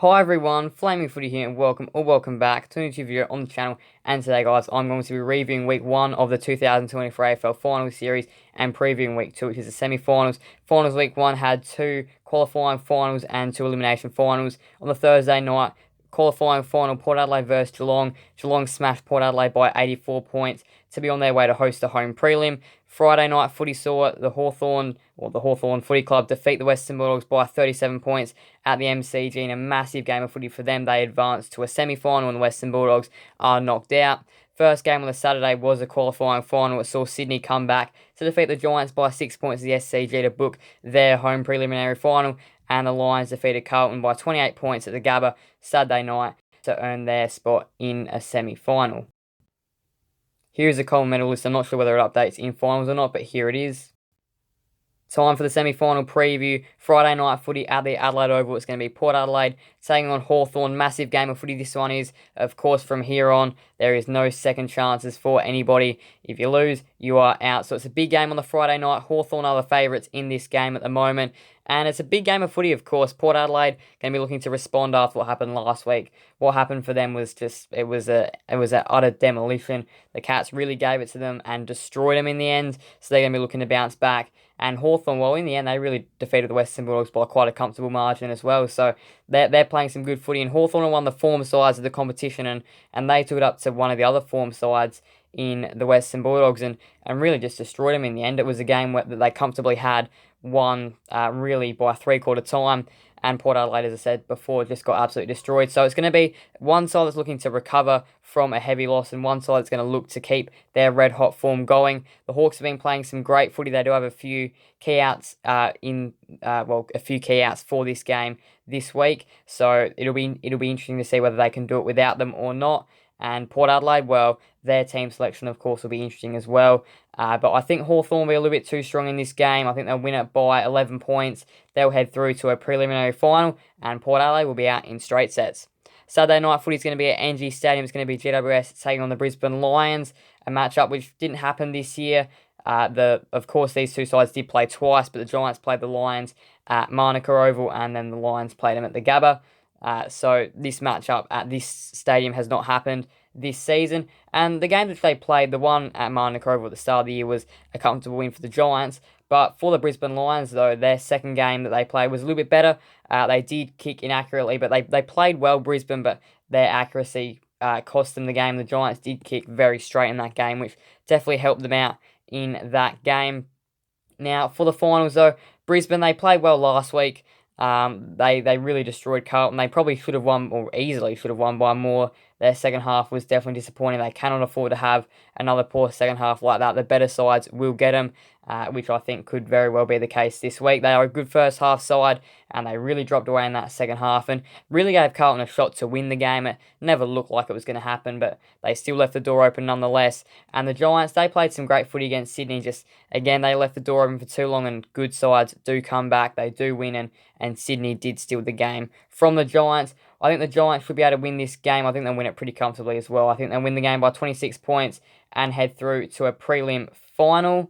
Hi everyone, Flaming Footy here and welcome back to a new video on the channel. And today guys, I'm going to be reviewing week 1 of the 2024 AFL Finals Series and previewing week 2, which is the semi-finals. Finals week 1 had 2 qualifying finals and 2 elimination finals. On the Thursday night, qualifying final, Port Adelaide versus Geelong. Geelong smashed Port Adelaide by 84 points to be on their way to host the home prelim. Friday night footy saw the Hawthorn Footy Club defeat the Western Bulldogs by 37 points at the MCG in a massive game of footy for them. They advanced to a semi-final and the Western Bulldogs are knocked out. First game on the Saturday was a qualifying final. It saw Sydney come back to defeat the Giants by 6 points at the SCG to book their home preliminary final, and the Lions defeated Carlton by 28 points at the Gabba Saturday night to earn their spot in a semi-final. Here's the Coleman medal list. I'm not sure whether it updates in finals or not, but here it is. Time for the semi-final preview. Friday night footy at the Adelaide Oval. It's going to be Port Adelaide taking on Hawthorn. Massive game of footy this one is. Of course, from here on, there is no second chances for anybody. If you lose, you are out. So it's a big game on the Friday night. Hawthorn are the favourites in this game at the moment. And it's a big game of footy, of course. Port Adelaide going to be looking to respond after what happened last week. What happened for them was it was an utter demolition. The Cats really gave it to them and destroyed them in the end. So they're going to be looking to bounce back. And Hawthorn, well, in the end, they really defeated the Western Bulldogs by quite a comfortable margin as well. So they're playing some good footy. And Hawthorn are one of the form sides of the competition, and they took it up to one of the other form sides in the Western Bulldogs and really just destroyed them in the end. It was a game that they comfortably had won really by three-quarter time. And Port Adelaide, as I said before, just got absolutely destroyed. So it's going to be one side that's looking to recover from a heavy loss and one side that's going to look to keep their red-hot form going. The Hawks have been playing some great footy. They do have a few key outs a few key outs for this game this week. So it'll be interesting to see whether they can do it without them or not. And Port Adelaide, well, their team selection, of course, will be interesting as well. But I think Hawthorn will be a little bit too strong in this game. I think they'll win it by 11 points. They'll head through to a preliminary final, and Port Adelaide will be out in straight sets. Saturday night footy is going to be at NG Stadium. It's going to be GWS taking on the Brisbane Lions, a matchup which didn't happen this year. Of course, these two sides did play twice, but the Giants played the Lions at Manuka Oval, and then the Lions played them at the Gabba. So this matchup at this stadium has not happened this season. And the game that they played, the one at Manuka Oval at the start of the year, was a comfortable win for the Giants. But for the Brisbane Lions, though, their second game that they played was a little bit better. They did kick inaccurately, but they played well, Brisbane, but their accuracy cost them the game. The Giants did kick very straight in that game, which definitely helped them out in that game. Now, for the finals, though, Brisbane, they played well last week. They really destroyed Carlton. They probably should have won, or easily should have won by more. Their second half was definitely disappointing. They cannot afford to have another poor second half like that. The better sides will get them, which I think could very well be the case this week. They are a good first half side, and they really dropped away in that second half and really gave Carlton a shot to win the game. It never looked like it was going to happen, but they still left the door open nonetheless. And the Giants, they played some great footy against Sydney. Just, again, they left the door open for too long, and good sides do come back. They do win, and Sydney did steal the game from the Giants. I think the Giants should be able to win this game. I think they'll win it pretty comfortably as well. I think they'll win the game by 26 points and head through to a prelim final.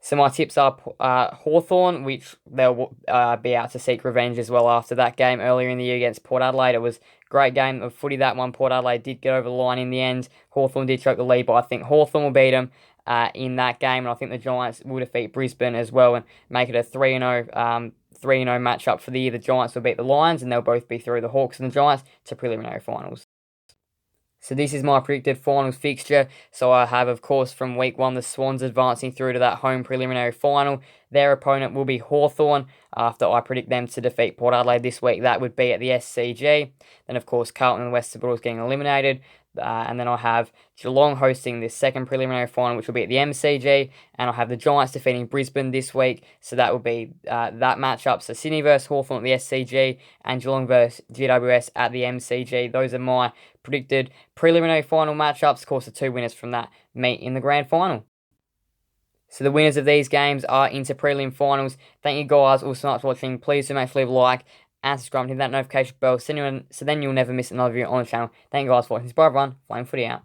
So my tips are Hawthorn, which they'll be out to seek revenge as well after that game earlier in the year against Port Adelaide. It was a great game of footy, that one. Port Adelaide did get over the line in the end. Hawthorn did choke the lead, but I think Hawthorn will beat them in that game, and I think the Giants will defeat Brisbane as well and make it a 3-0 matchup for the year. The Giants will beat the Lions, and they'll both be through, the Hawks and the Giants, to preliminary finals. So this is my predicted finals fixture. So I have, of course, from week 1, the Swans advancing through to that home preliminary final. Their opponent will be Hawthorn after I predict them to defeat Port Adelaide this week. That would be at the SCG. Then, of course, Carlton and the Western Bulldogs getting eliminated. And then I have Geelong hosting the second preliminary final, which will be at the MCG. And I'll have the Giants defeating Brisbane this week. So that will be that matchup. So Sydney versus Hawthorn at the SCG and Geelong versus GWS at the MCG. Those are my predicted preliminary final matchups. Of course, the two winners from that meet in the grand final. So the winners of these games are into prelim finals. Thank you guys all so much for watching. Please do make sure to leave a like and subscribe and hit that notification bell so then you'll never miss another video on the channel. Thank you guys for watching. Bye everyone. Flying Footy out.